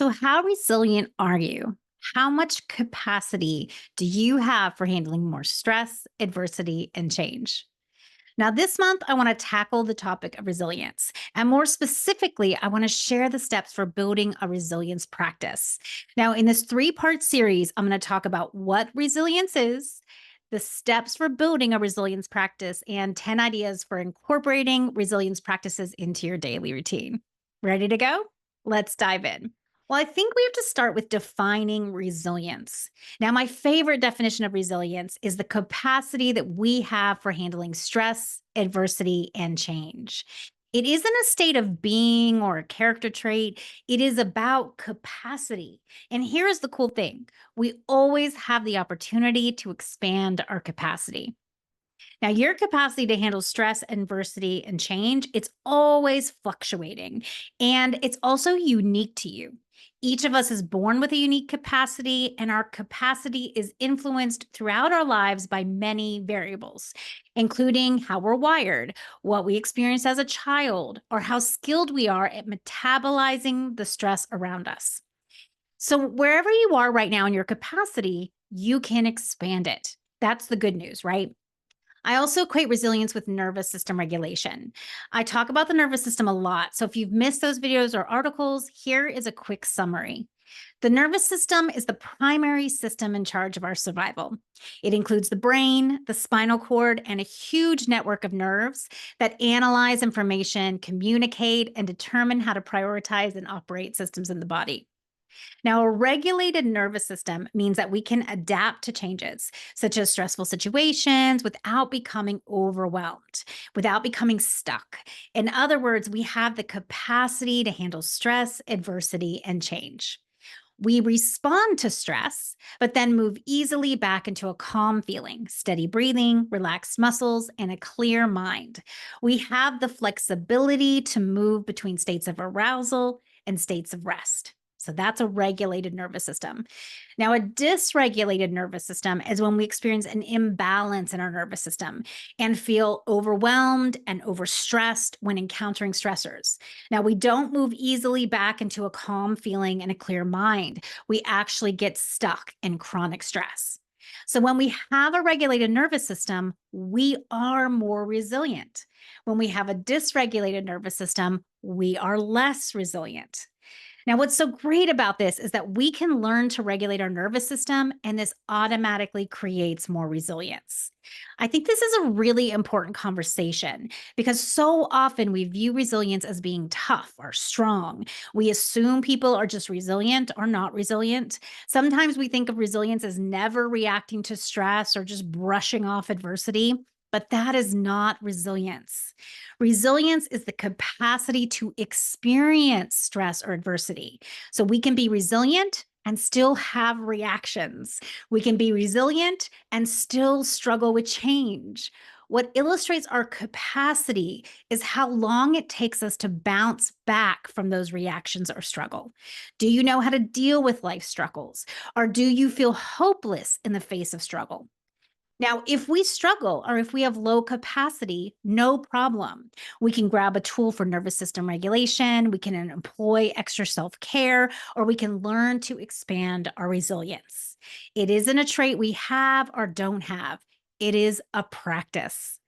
So, how resilient are you? How much capacity do you have for handling more stress, adversity, and change? Now, this month, I want to tackle the topic of resilience. And more specifically, I want to share the steps for building a resilience practice. Now, in this three-part series, I'm going to talk about what resilience is, the steps for building a resilience practice, and 10 ideas for incorporating resilience practices into your daily routine. Ready to go? Let's dive in. Well, I think we have to start with defining resilience. Now, my favorite definition of resilience is the capacity that we have for handling stress, adversity, and change. It isn't a state of being or a character trait. It is about capacity. And here's the cool thing: we always have the opportunity to expand our capacity. Now, your capacity to handle stress, adversity, and change, it's always fluctuating, and it's also unique to you. Each of us is born with a unique capacity, and our capacity is influenced throughout our lives by many variables, including how we're wired, what we experienced as a child, or how skilled we are at metabolizing the stress around us. So, wherever you are right now in your capacity, you can expand it. That's the good news, right? I also equate resilience with nervous system regulation. I talk about the nervous system a lot. So if you've missed those videos or articles, here is a quick summary. The nervous system is the primary system in charge of our survival. It includes the brain, the spinal cord, and a huge network of nerves that analyze information, communicate, and determine how to prioritize and operate systems in the body. Now, a regulated nervous system means that we can adapt to changes, such as stressful situations, without becoming overwhelmed, without becoming stuck. In other words, we have the capacity to handle stress, adversity, and change. We respond to stress, but then move easily back into a calm feeling, steady breathing, relaxed muscles, and a clear mind. We have the flexibility to move between states of arousal and states of rest. So that's a regulated nervous system. Now, a dysregulated nervous system is when we experience an imbalance in our nervous system and feel overwhelmed and overstressed when encountering stressors. Now, we don't move easily back into a calm feeling and a clear mind. We actually get stuck in chronic stress. So, when we have a regulated nervous system, we are more resilient. When we have a dysregulated nervous system, we are less resilient. Now, what's so great about this is that we can learn to regulate our nervous system, and this automatically creates more resilience. I think this is a really important conversation because so often we view resilience as being tough or strong. We assume people are just resilient or not resilient. Sometimes we think of resilience as never reacting to stress or just brushing off adversity. But that is not resilience. Resilience is the capacity to experience stress or adversity. So we can be resilient and still have reactions. We can be resilient and still struggle with change. What illustrates our capacity is how long it takes us to bounce back from those reactions or struggle. Do you know how to deal with life struggles? Or do you feel hopeless in the face of struggle? Now, if we struggle or if we have low capacity, no problem. We can grab a tool for nervous system regulation, we can employ extra self care, or we can learn to expand our resilience. It isn't a trait we have or don't have, it is a practice.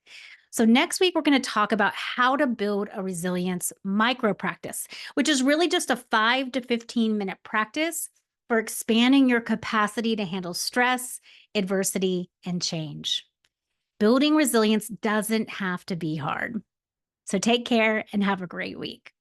So, next week, we're going to talk about how to build a resilience micro practice, which is really just a 5 to 15 minute practice for expanding your capacity to handle stress, adversity, and change. Building resilience doesn't have to be hard. So, take care and have a great week.